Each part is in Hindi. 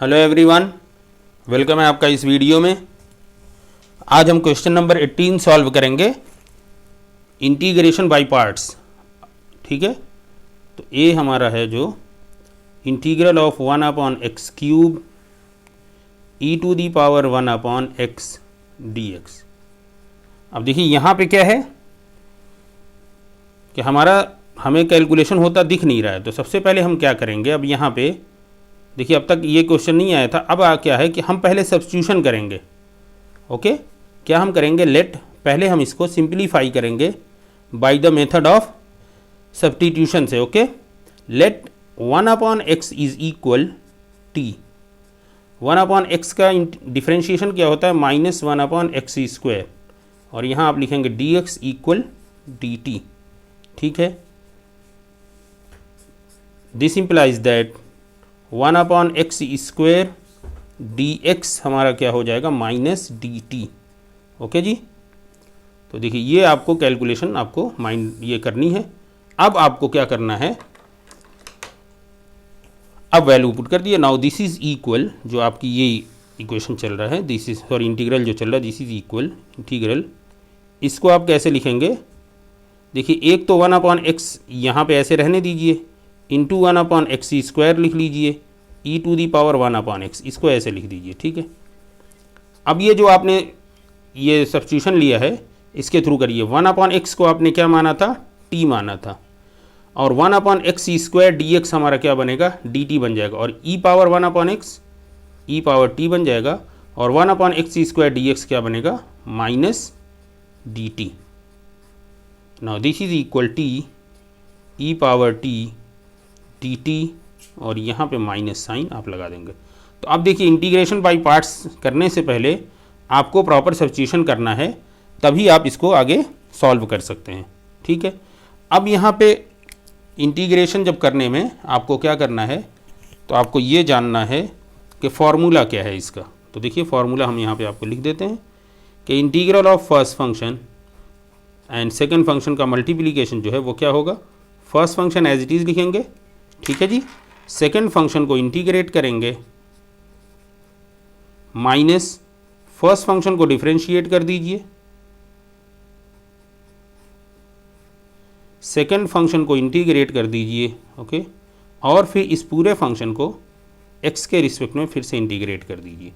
हेलो एवरीवन, वेलकम है आपका इस वीडियो में। आज हम क्वेश्चन नंबर 18 सॉल्व करेंगे, इंटीग्रेशन बाय पार्ट्स। ठीक है, तो ये हमारा है जो integral of 1/x³ e⁻1 x dx। अब देखिए यहाँ पे क्या है कि हमें कैलकुलेशन होता दिख नहीं रहा है। तो सबसे पहले हम क्या करेंगे, अब यहाँ पे देखिए अब तक ये क्वेश्चन नहीं आया था। अब क्या है कि हम पहले सब्स्टिट्यूशन करेंगे। ओके, क्या हम करेंगे, पहले हम इसको सिंप्लीफाई करेंगे by the method of substitution से। Okay, let 1/x is equal t। 1/x का डिफ्रेंशिएशन क्या होता है, -1/x², और यहाँ आप लिखेंगे dx इक्वल dt। ठीक है, this implies that 1/x² dx हमारा क्या हो जाएगा, -dt। ओके जी, तो देखिए ये आपको कैलकुलेशन आपको माइंड ये करनी है। अब आपको क्या करना है, अब वैल्यू पुट कर दिए। नाउ दिस इज इक्वल, जो आपकी ये इक्वेशन चल रहा है, दिस इज सॉरी इंटीग्रल जो चल रहा है, दिस इज इक्वल इंटीग्रल। इसको आप कैसे लिखेंगे, देखिए एक तो 1/x यहाँ पे ऐसे रहने दीजिए, इंटू 1/x² लिख लीजिए, e⁻1/x, इसको ऐसे लिख दीजिए। ठीक है, अब ये जो आपने ये सब्स्टिट्यूशन लिया है इसके थ्रू करिए। 1/x को आपने क्या माना था, t माना था, और 1/x² dx हमारा क्या बनेगा, dt बन जाएगा, और e⁻1/x e⁻t बन जाएगा, और 1/x² dx क्या बनेगा, -dt। Now this is equal t e⁻t dt, और यहाँ पे माइनस साइन आप लगा देंगे। तो अब देखिए इंटीग्रेशन बाय पार्ट्स करने से पहले आपको प्रॉपर सब्स्टिट्यूशन करना है, तभी आप इसको आगे सॉल्व कर सकते हैं। ठीक है, अब यहाँ पे इंटीग्रेशन जब करने में आपको क्या करना है, तो आपको ये जानना है कि फॉर्मूला क्या है इसका। तो देखिए फॉर्मूला हम यहाँ पे आपको लिख देते हैं कि integral of first function and second function का मल्टीप्लिकेशन जो है वो क्या होगा, first function as it is लिखेंगे। ठीक है जी, सेकंड फंक्शन को इंटीग्रेट करेंगे, माइनस फर्स्ट फंक्शन को डिफरेंशिएट कर दीजिए, सेकंड फंक्शन को इंटीग्रेट कर दीजिए। ओके, और फिर इस पूरे फंक्शन को x के रिस्पेक्ट में फिर से इंटीग्रेट कर दीजिए।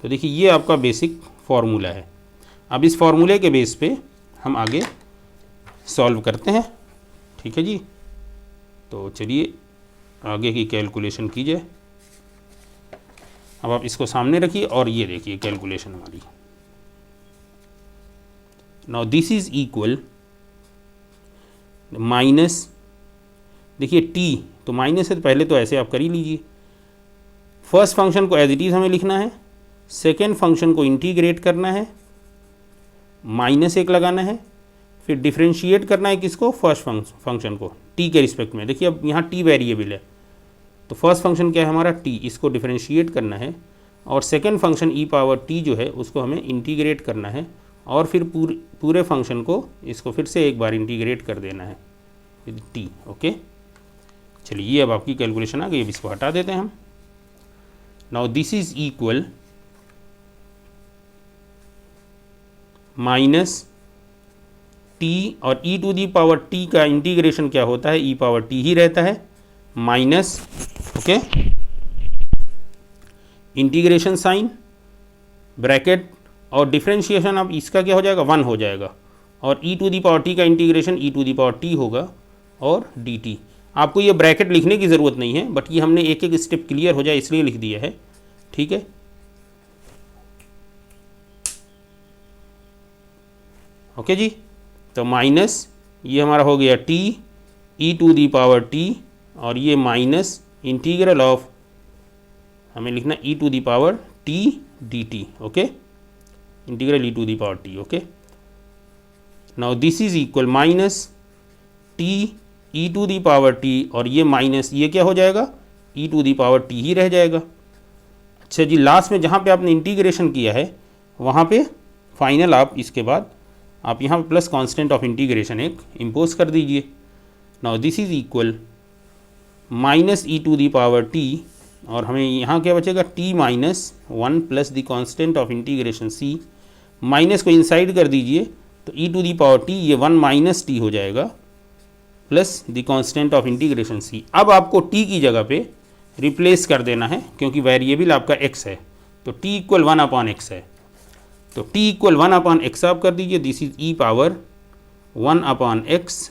तो देखिए ये आपका बेसिक फार्मूला है। अब इस फार्मूले के बेस पे हम आगे सॉल्व करते हैं। ठीक है जी, तो चलिए आगे की कैलकुलेशन कीजिए। अब आप इसको सामने रखिए और ये देखिए कैलकुलेशन हमारी। Now this is equal minus, देखिए t तो माइनस है तो पहले तो ऐसे आप कर ही लीजिए। फर्स्ट फंक्शन को एज इट इज़ हमें लिखना है, सेकेंड फंक्शन को इंटीग्रेट करना है, -1 लगाना है, फिर डिफरेंशिएट करना है किसको, फर्स्ट फंक्शन को t के रिस्पेक्ट में। देखिए अब यहाँ t वेरिएबल है, तो फर्स्ट फंक्शन क्या है हमारा t, इसको डिफरेंशिएट करना है, और सेकंड फंक्शन e⁻t जो है उसको हमें इंटीग्रेट करना है, और फिर पूरे फंक्शन को इसको फिर से एक बार इंटीग्रेट कर देना है t। ओके, चलिए ये अब आपकी कैलकुलेशन आ गई। अब इसको हटा देते हैं हम। Now this is equal minus t, और e⁻t का इंटीग्रेशन क्या होता है, e⁻t ही रहता है, minus, okay, integration sine bracket, और डिफरेंशिएशन अब इसका क्या हो जाएगा, 1 हो जाएगा, और e⁻t का इंटीग्रेशन e⁻t होगा, और dt। आपको ये ब्रैकेट लिखने की ज़रूरत नहीं है, बट ये हमने एक एक स्टेप क्लियर हो जाए इसलिए लिख दिया है। ठीक है, ओके जी, तो माइनस ये हमारा हो गया t e⁻t, और ये माइनस इंटीग्रल ऑफ हमें लिखना e⁻t dt। Okay, integral e⁻t। Okay, now this is equal minus t e⁻t, और ये माइनस ये क्या हो जाएगा, e⁻t ही रह जाएगा। अच्छा जी, लास्ट में जहाँ पे आपने इंटीग्रेशन किया है वहाँ पे फाइनल आप इसके बाद आप यहाँ पे प्लस कांस्टेंट ऑफ इंटीग्रेशन एक इम्पोज कर दीजिए। Now this is equal -e⁻t और हमें यहाँ क्या बचेगा, t minus 1 plus the constant of integration c, minus को इनसाइड कर दीजिए तो e to the power t, ये 1 माइनस टी हो जाएगा plus the constant of integration c। अब आपको t की जगह पे रिप्लेस कर देना है क्योंकि वेरिएबल आपका x है, तो t इक्वल 1 अपॉन एक्स है, तो t इक्वल 1 अपॉन एक्स आप कर दीजिए। This is e power 1 upon x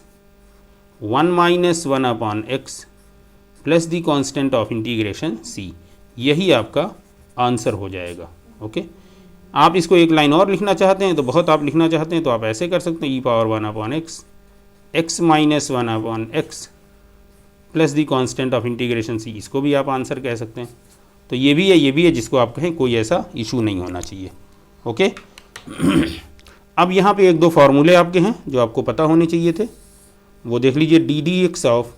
1 minus 1 upon x plus the constant of integration c, यही आपका आंसर हो जाएगा। ओके, आप इसको एक लाइन और लिखना चाहते हैं तो बहुत आप लिखना चाहते हैं तो आप ऐसे कर सकते हैं, e power 1 upon x x minus 1 upon x plus the constant of integration c, इसको भी आप आंसर कह सकते हैं। तो ये भी है, ये भी है, जिसको आप कहें कोई ऐसा इशू नहीं होना चाहिए। ओके अब यहाँ पे एक दो फार्मूले आपके हैं जो आपको पता होने चाहिए थे, वो देख लीजिए। D D x of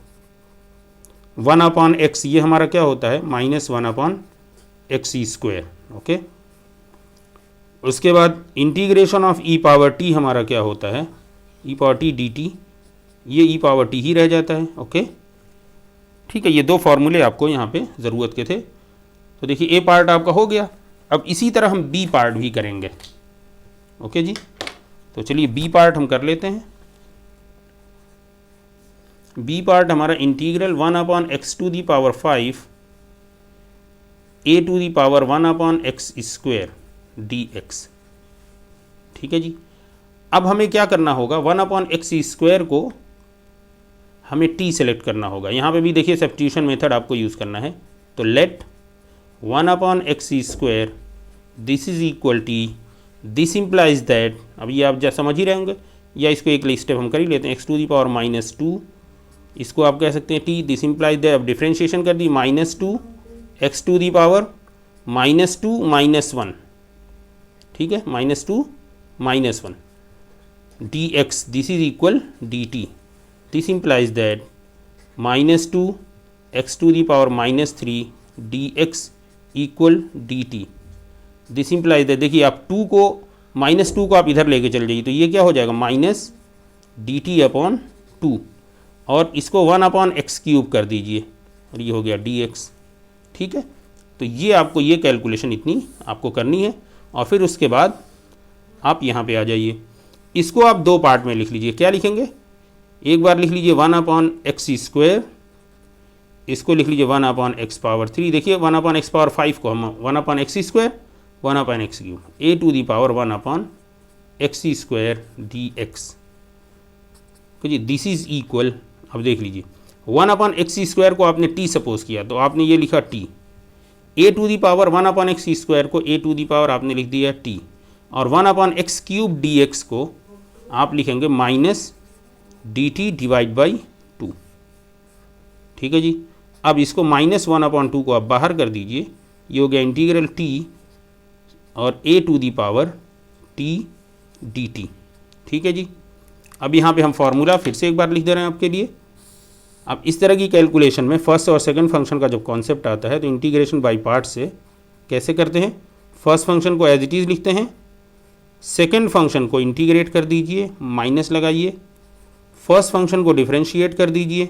1 upon x, ये हमारा क्या होता है, minus 1 upon x square. Okay, उसके बाद integration of E power T हमारा क्या होता है, ई पावर टी डी टी, ये ई पावर टी ही रह जाता है। ओके ठीक है, ये दो फार्मूले आपको यहाँ पे ज़रूरत के थे। तो देखिए ए पार्ट आपका हो गया, अब इसी तरह हम बी पार्ट भी करेंगे। ओके जी, तो चलिए बी पार्ट हम कर लेते हैं। बी पार्ट हमारा integral 1 upon x to the power 5 a to the power 1 upon x square d x. ठीक है जी, अब हमें क्या करना होगा, 1 अपॉन एक्स स्क्वायर को हमें टी सेलेक्ट करना होगा। यहाँ पे भी देखिए सब्स्टिट्यूशन मेथड आपको यूज़ करना है। तो let 1 upon x square this is equal t, this implies that, अब ये आप समझ ही रहे होंगे, या इसको एक स्टेप हम कर ही लेते हैं, x to the power minus 2, इसको आप कह सकते हैं टी, दिस इम्प्लाइज दैट, अब डिफ्रेंशिएशन कर दी -2 एक्स टू दी पावर -2 -1, ठीक है, -2 -1 d x, this is equal d t, this implies that -2 x to the power -3 d x equal d t, this implies that, देखिए आप -2 को आप इधर लेके चल जाइए तो ये क्या हो जाएगा, माइनस डी टी अपॉन 2, और इसको 1 अपॉन एक्स क्यूब कर दीजिए और ये हो गया डी एक्स। ठीक है, तो ये आपको ये कैलकुलेशन इतनी आपको करनी है, और फिर उसके बाद आप यहाँ पे आ जाइए। इसको आप दो पार्ट में लिख लीजिए। क्या लिखेंगे, एक बार लिख लीजिए 1 अपॉन एक्स स्क्वायर, इसको लिख लीजिए 1 अपॉन एक्स पावर 3। देखिए 1 अपॉन एक्स पावर 5 को हम 1 upon x square 1 upon x cube, a to the power 1 upon x square d x जी, दिस इज इक्वल, अब देख लीजिए 1 अपॉन एक्स स्क्वायर को आपने टी सपोज किया तो आपने ये लिखा t, a to the power 1 upon x square को ए टू दी पावर आपने लिख दिया टी, और 1 upon x cube D x को आप लिखेंगे minus D T divide by 2। ठीक है जी, अब इसको -1 अपॉन 2 को आप बाहर कर दीजिए, ये हो गया इंटीग्रल टी और a to the power t d t. ठीक है जी, अब यहाँ पे हम फार्मूला फिर से एक बार लिख दे रहे हैं आपके लिए। अब इस तरह की कैलकुलेशन में फर्स्ट और सेकंड फंक्शन का जब कॉन्सेप्ट आता है तो इंटीग्रेशन बाय पार्ट से कैसे करते हैं, फर्स्ट फंक्शन को एज इट इज़ लिखते हैं, सेकंड फंक्शन को इंटीग्रेट कर दीजिए, माइनस लगाइए, फर्स्ट फंक्शन को डिफरेंशिएट कर दीजिए,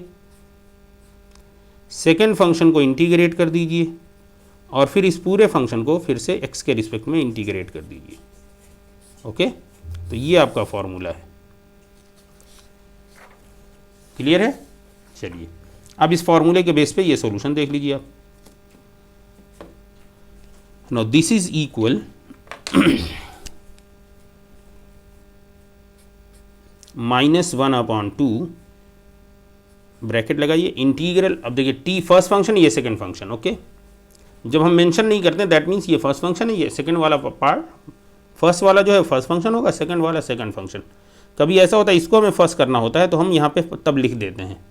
सेकंड फंक्शन को इंटीग्रेट कर दीजिए, और फिर इस पूरे फंक्शन को फिर से x के रिस्पेक्ट में इंटीग्रेट कर दीजिए। ओके, तो ये आपका फॉर्मूला है। क्लियर है? चलिए अब इस फॉर्मूले के बेस पे ये सॉल्यूशन देख लीजिए आप। Now this is equal -1 upon 2 bracket लगाइए, इंटीग्रल, अब देखिए टी फर्स्ट फंक्शन, ये सेकंड फंक्शन। ओके, जब हम मेंशन नहीं करते दैट मीन्स ये फर्स्ट फंक्शन है, ये सेकंड वाला पार्ट, फर्स्ट वाला जो है फर्स्ट फंक्शन होगा, सेकंड वाला सेकंड फंक्शन। कभी ऐसा होता है इसको हमें फर्स्ट करना होता है तो हम यहाँ पे तब लिख देते हैं।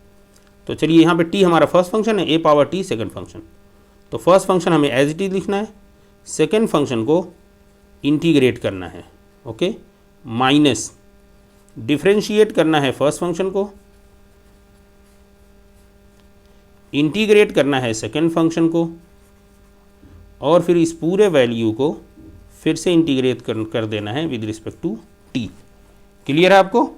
तो चलिए यहाँ पे टी हमारा फर्स्ट फंक्शन है, ए पावर टी सेकंड फंक्शन, तो फर्स्ट फंक्शन हमें एज इट इज लिखना है, सेकंड फंक्शन को इंटीग्रेट करना है। ओके, माइनस डिफरेंशिएट करना है फर्स्ट फंक्शन को, इंटीग्रेट करना है सेकंड फंक्शन को, और फिर इस पूरे वैल्यू को फिर से इंटीग्रेट कर देना है with respect to t. Clear है आपको?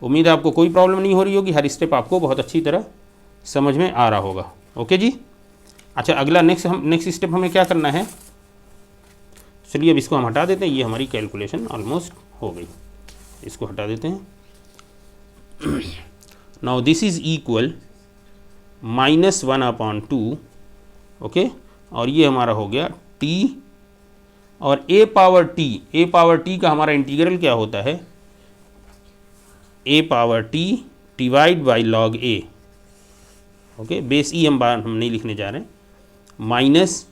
उम्मीद है आपको कोई प्रॉब्लम नहीं हो रही होगी, हर स्टेप आपको बहुत अच्छी तरह समझ में आ रहा होगा। ओके जी, अच्छा अगला नेक्स्ट स्टेप हमें क्या करना है, चलिए अब इसको हम हटा देते हैं, ये हमारी कैलकुलेशन ऑलमोस्ट हो गई, इसको हटा देते हैं। Now this is equal -1/2, okay, और ये हमारा हो गया t, और a पावर t का हमारा इंटीग्रल क्या होता है, a power t divide by log a, okay, base e हम नहीं लिखने जा रहे हैं, माइनस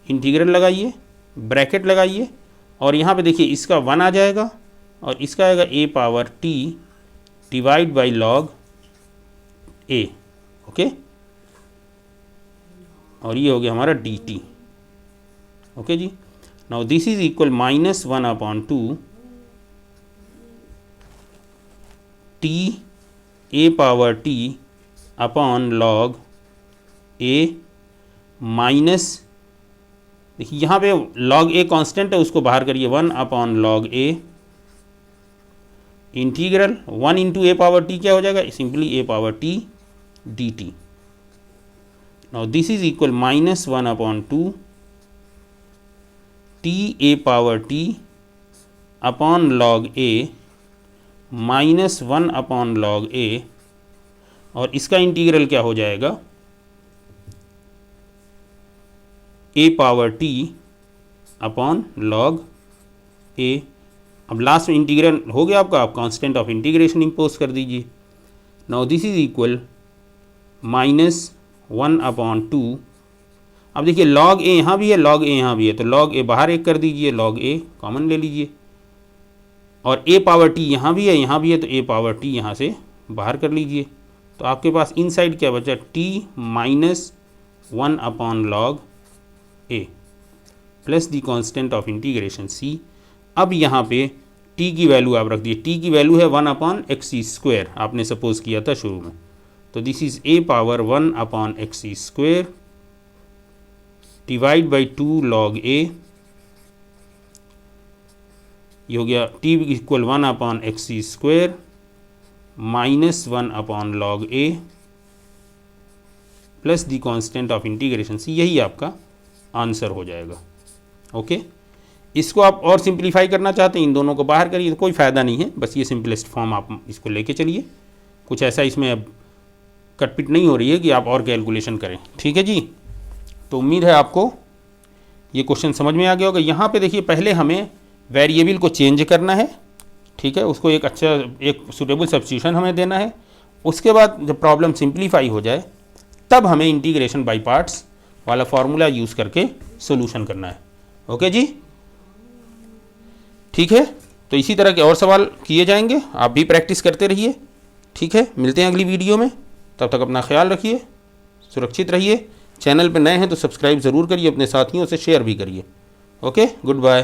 इंटीग्रल लगाइए, ब्रैकेट लगाइए, और यहाँ पे देखिए इसका 1 आ जाएगा और इसका आएगा a power t divide by log a, okay, और ये हो गया हमारा dt, ओके जी। Now this is equal -1/2 t a power t upon log a minus, देखिए यहाँ पे log a कांस्टेंट है, उसको बाहर करिए, 1/log a integral 1 into a power t क्या हो जाएगा, simply a power t dt। Now this is equal -1/2 t a power t upon log a minus 1/log a, और इसका इंटीग्रल क्या हो जाएगा, a power t upon log a। अब लास्ट में इंटीग्रल हो गया आपका, आप कांस्टेंट ऑफ इंटीग्रेशन इम्पोज कर दीजिए। नाउ दिस इज इक्वल -1/2, अब देखिए log a यहाँ भी है, log a यहाँ भी है, तो log a बाहर एक कर दीजिए, log a कॉमन ले लीजिए, और a पावर t यहाँ भी है, यहाँ भी है, तो a पावर t यहाँ से बाहर कर लीजिए, तो आपके पास इनसाइड क्या बचा, t minus 1/log a plus the constant of integration c। अब यहाँ पे t की वैल्यू आप रख दिए, t की वैल्यू है 1/x² आपने सपोज किया था शुरू में, तो this is a power 1/x² divide by 2 log a, ये हो गया t equal 1/x² minus 1/log a plus the constant of integration c, यही आपका आंसर हो जाएगा, ओके। इसको आप और सिंप्लीफाई करना चाहते हैं, इन दोनों को बाहर करिए, तो कोई फ़ायदा नहीं है, बस ये सिंपलेस्ट फॉर्म आप इसको लेके चलिए, कुछ ऐसा इसमें अब कटपिट नहीं हो रही है कि आप और कैलकुलेशन करें, ठीक है जी। तो उम्मीद है आपको ये क्वेश्चन समझ में आ गया होगा। यहाँ पे देखिए पहले हमें वेरिएबल को चेंज करना है, ठीक है, उसको एक अच्छा एक सूटेबल सब्स्टिट्यूशन हमें देना है, उसके बाद जब प्रॉब्लम सिंप्लीफाई हो जाए तब हमें इंटीग्रेशन बाई पार्ट्स वाला फार्मूला यूज़ करके सोल्यूशन करना है, ओके जी, ठीक है। तो इसी तरह के और सवाल किए जाएंगे, आप भी प्रैक्टिस करते रहिए, ठीक है। मिलते हैं अगली वीडियो में, तब तक अपना ख्याल रखिए, सुरक्षित रहिए। चैनल पर नए हैं तो सब्सक्राइब ज़रूर करिए, अपने साथियों से शेयर भी करिए, ओके, गुड बाय।